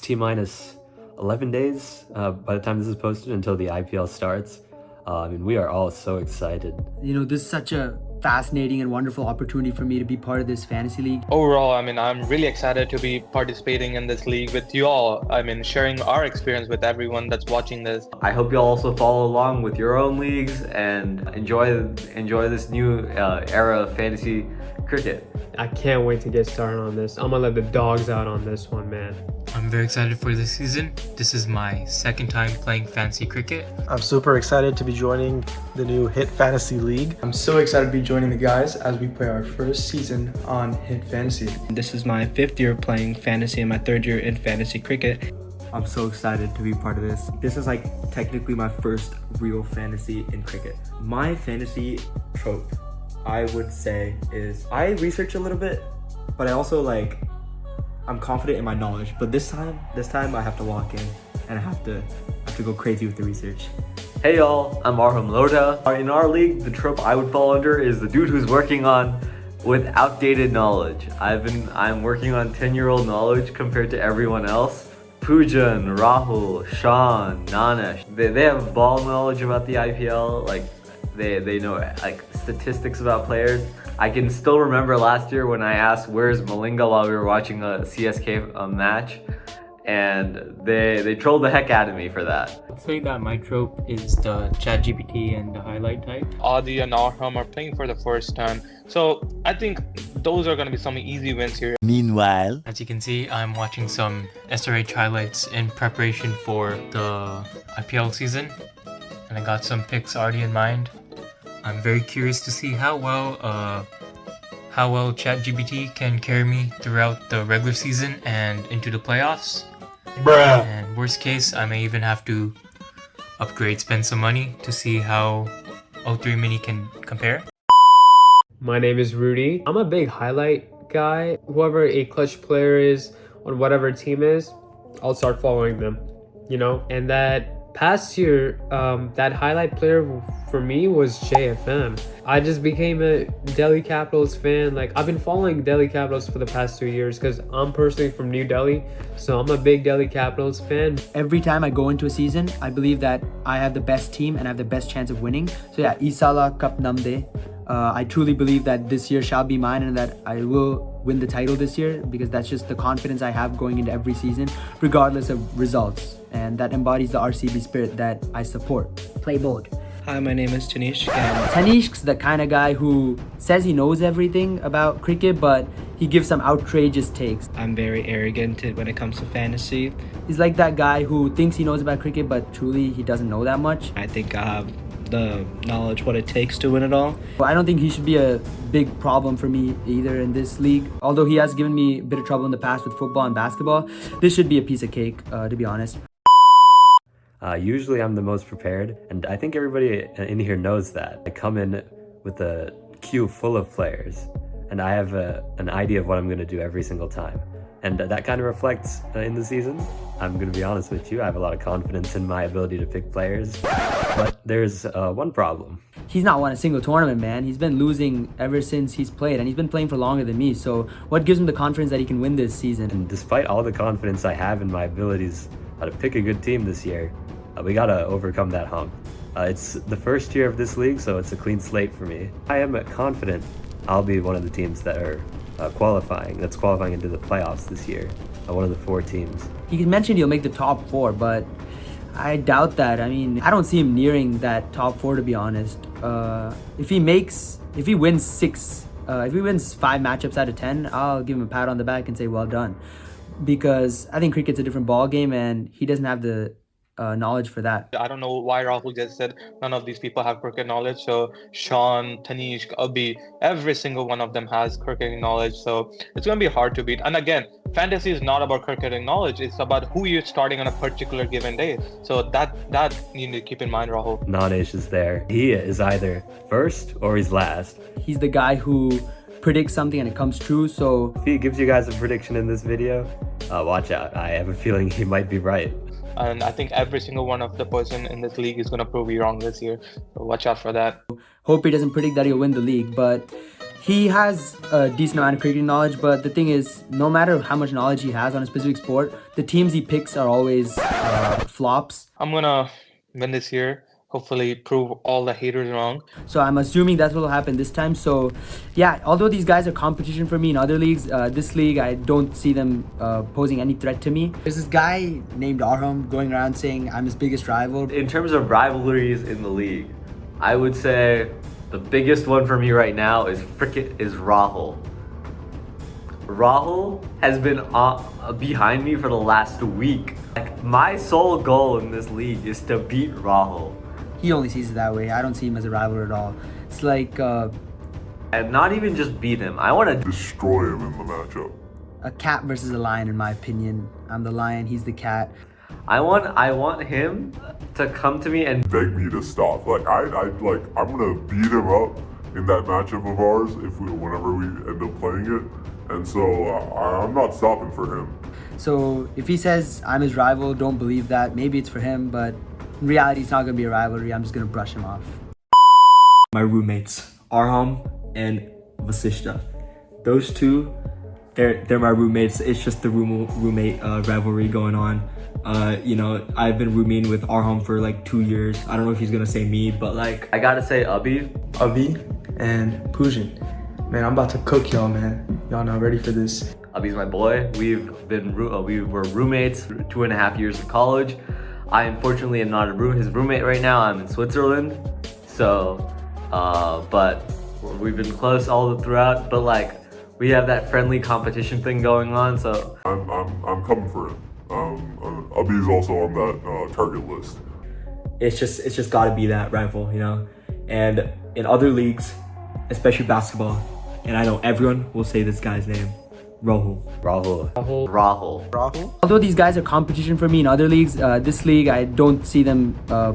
T-minus 11 days by the time this is posted until the IPL starts. We are all so excited. This is such a fascinating and wonderful opportunity for me to be part of this fantasy league. Overall, I'm really excited to be participating in this league with you all. Sharing our experience with everyone that's watching this. I hope you'll also follow along with your own leagues and enjoy this new era of fantasy cricket. I can't wait to get started on this. I'm gonna let the dogs out on this one, man. I'm very excited for this season. This is my second time playing fantasy cricket. I'm super excited to be joining the new Hit Fantasy League. I'm so excited to be joining the guys as we play our first season on Hit Fantasy. This is my 5th year playing fantasy and my 3rd year in fantasy cricket. I'm so excited to be part of this. This is like technically my first real fantasy in cricket. My fantasy trope, I would say, is I research a little bit, but I also I'm confident in my knowledge. But this time I have to walk in and I have to go crazy with the research. Hey y'all, I'm Arham Lota. In our league, the trope I would fall under is the dude who's working on with outdated knowledge. I'm working on 10-year-old knowledge compared to everyone else. Poojan, Rahul, Sean, Nanesh, they have ball knowledge about the IPL. They know statistics about players. I can still remember last year when I asked where's Malinga while we were watching a CSK match, and they trolled the heck out of me for that. I'd say that my trope is the ChatGPT and the highlight type. Adi and Arham are playing for the first time, so I think those are going to be some easy wins here. Meanwhile, as you can see, I'm watching some SRH highlights in preparation for the IPL season, and I got some picks already in mind. I'm very curious to see how well ChatGPT can carry me throughout the regular season and into the playoffs. bruh. And worst case, I may even have to spend some money to see how O3 Mini can compare. My name is Rudy. I'm a big highlight guy. Whoever a clutch player is on whatever team is, I'll start following them, And that past year, that highlight player for me was JFM. I just became a Delhi Capitals fan. I've been following Delhi Capitals for the past 2 years because I'm personally from New Delhi, so I'm a big Delhi Capitals fan. Every time I go into a season, I believe that I have the best team and I have the best chance of winning. So yeah, Isala Cup Namde. I truly believe that this year shall be mine and that I will win the title this year, because that's just the confidence I have going into every season, regardless of results. And that embodies the RCB spirit that I support. Play bold. Hi, my name is Tanishq. Tanishq's the kind of guy who says he knows everything about cricket, but he gives some outrageous takes. I'm very arrogant when it comes to fantasy. He's like that guy who thinks he knows about cricket, but truly he doesn't know that much. I think I have the knowledge what it takes to win it all. I don't think he should be a big problem for me either in this league. Although he has given me a bit of trouble in the past with football and basketball, this should be a piece of cake, to be honest. Usually I'm the most prepared, and I think everybody in here knows that. I come in with a queue full of players, and I have an idea of what I'm going to do every single time. And that kind of reflects in the season. I'm going to be honest with you, I have a lot of confidence in my ability to pick players, but there's one problem. He's not won a single tournament, man. He's been losing ever since he's played, and he's been playing for longer than me. So what gives him the confidence that he can win this season? And despite all the confidence I have in my abilities to pick a good team this year, we gotta overcome that hump. It's the first year of this league, so it's a clean slate for me. I am confident I'll be one of the teams that are qualifying into the playoffs this year. One of the 4 teams. He mentioned he'll make the top 4, but I doubt that. I don't see him nearing that top 4, to be honest. If he wins 5 matchups out of 10, I'll give him a pat on the back and say well done. Because I think cricket's a different ball game, and he doesn't have the knowledge for that. I don't know why Rahul just said none of these people have cricket knowledge. So Sean, Tanishq, Abhi, every single one of them has cricketing knowledge. So it's going to be hard to beat. And again, fantasy is not about cricketing knowledge. It's about who you're starting on a particular given day. So that you need to keep in mind, Rahul. Nanesh is there. He is either first or he's last. He's the guy who predicts something and it comes true. So if he gives you guys a prediction in this video, watch out. I have a feeling he might be right. And I think every single one of the person in this league is going to prove you wrong this year. So watch out for that. Hope he doesn't predict that he'll win the league, but He has a decent amount of cricketing knowledge, but the thing is, no matter how much knowledge he has on a specific sport, the teams he picks are always flops. I'm gonna win this year. Hopefully, prove all the haters wrong. So I'm assuming that's what will happen this time. So yeah, although these guys are competition for me in other leagues, this league I don't see them posing any threat to me. There's this guy named Arham going around saying I'm his biggest rival. In terms of rivalries in the league, I would say the biggest one for me right now is Rahul. Rahul has been behind me for the last week. Like, my sole goal in this league is to beat Rahul. He only sees it that way. I don't see him as a rival at all. It's like And not even just beat him. I want to destroy him in the matchup. a cat versus a lion, in my opinion. I'm the lion, he's the cat. I want him to come to me and beg me to stop. Like I'm gonna beat him up in that matchup of ours whenever we end up playing it. And so I'm not stopping for him. So if he says I'm his rival, don't believe that. Maybe it's for him, but in reality, it's not gonna be a rivalry. I'm just gonna brush him off. My roommates, Arham and Vasishta. Those two, they're my roommates. It's just the roommate rivalry going on. You know, I've been rooming with Arham for like 2 years. I don't know if he's gonna say me, but like I gotta say Abhi and Pujin. Man, I'm about to cook y'all, man. Y'all not ready for this. Abhi's my boy. We were roommates 2.5 years of college. I unfortunately am not his roommate right now. I'm in Switzerland, so but we've been close all throughout. But like we have that friendly competition thing going on. So I'm coming for him. Abhi's also on that target list. it's just got to be that rival, you know. And in other leagues, especially basketball, and I know everyone will say this guy's name, Rahul. Although these guys are competition for me in other leagues, this league I don't see them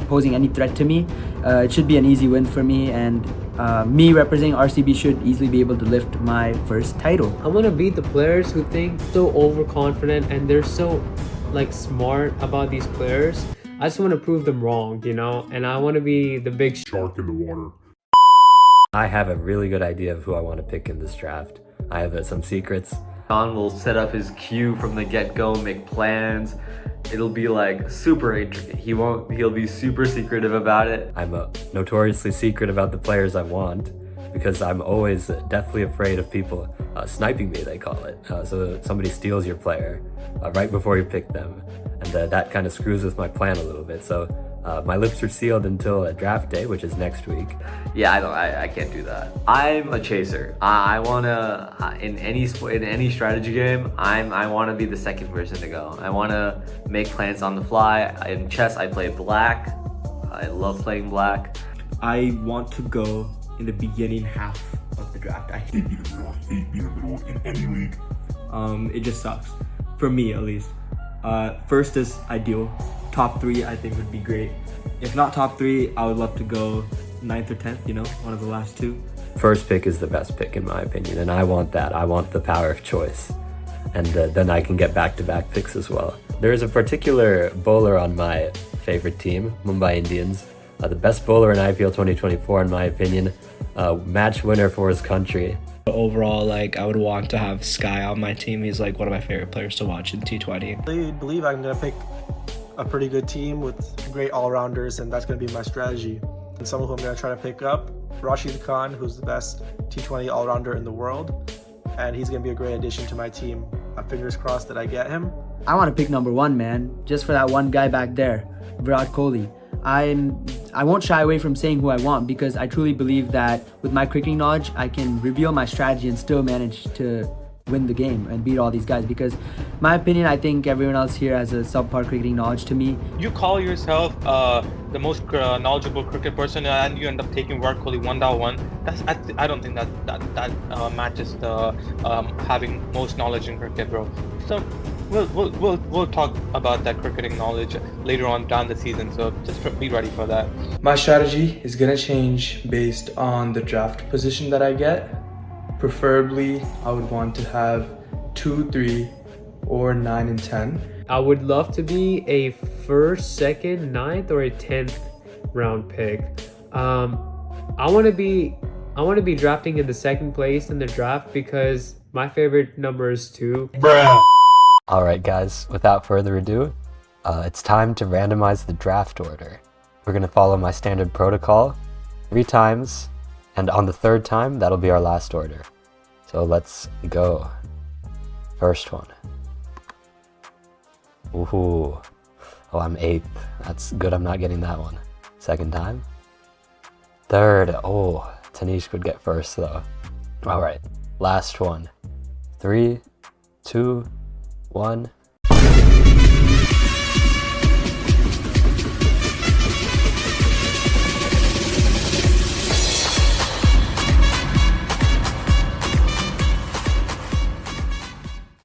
posing any threat to me. It should be an easy win for me, and me representing RCB should easily be able to lift my first title. I'm gonna beat the players who think so overconfident and they're so like smart about these players. I just want to prove them wrong, you know, and I want to be the big Shark in the water. I have a really good idea of who I want to pick in this draft. I have some secrets. Sean will set up his queue from the get-go, make plans. It'll be like super intricate. He'll be super secretive about it. I'm notoriously secret about the players I want because I'm always deathly afraid of people sniping me, they call it. So somebody steals your player right before you pick them. And that kind of screws with my plan a little bit. So my lips are sealed until draft day, which is next week. Yeah, I can't do that. I'm a chaser. I wanna in any strategy game, I wanna be the second person to go. I wanna make plans on the fly. In chess, I play black. I love playing black. I want to go in the beginning half of the draft. I hate being in the middle in any league. It just sucks for me at least. First is ideal. Top 3 I think would be great. If not top 3, I would love to go 9th or 10th, you know, one of the last 2. First pick is the best pick in my opinion, and I want that. I want the power of choice. And then I can get back-to-back picks as well. There is a particular bowler on my favorite team, Mumbai Indians. The best bowler in IPL 2024 in my opinion. Match winner for his country. Overall, like, I would want to have Sky on my team. He's like one of my favorite players to watch in T20. I believe I'm going to pick a pretty good team with great all-rounders, and that's going to be my strategy. And someone who I'm going to try to pick up, Rashid Khan, who's the best T20 all-rounder in the world, and he's going to be a great addition to my team. Fingers crossed that I get him. I want to pick number 1, man, just for that one guy back there, Virat Kohli. I won't shy away from saying who I want because I truly believe that with my cricketing knowledge, I can reveal my strategy and still manage to win the game and beat all these guys. Because my opinion, I think everyone else here has a subpar cricketing knowledge to me. You call yourself the most knowledgeable cricket person, and you end up taking Virat Kohli 1-1. I don't think that matches the having most knowledge in cricket, bro. So we'll talk about that cricketing knowledge later on down the season. So just be ready for that. My strategy is gonna change based on the draft position that I get. Preferably, I would want to have 2, 3, or 9 and 10. I would love to be a 1st, 2nd, 9th, or a 10th round pick. I want to be I want to be drafting in the second place in the draft because my favorite number is 2. All right, guys, without further ado, it's time to randomize the draft order. We're going to follow my standard protocol 3 times, and on the 3rd time, that'll be our last order. So let's go. First one. Ooh. Oh, I'm 8th. That's good, I'm not getting that one. 2nd time. 3rd. Oh, Tanishq would get first, though. All right, last one. 3, 2, 1.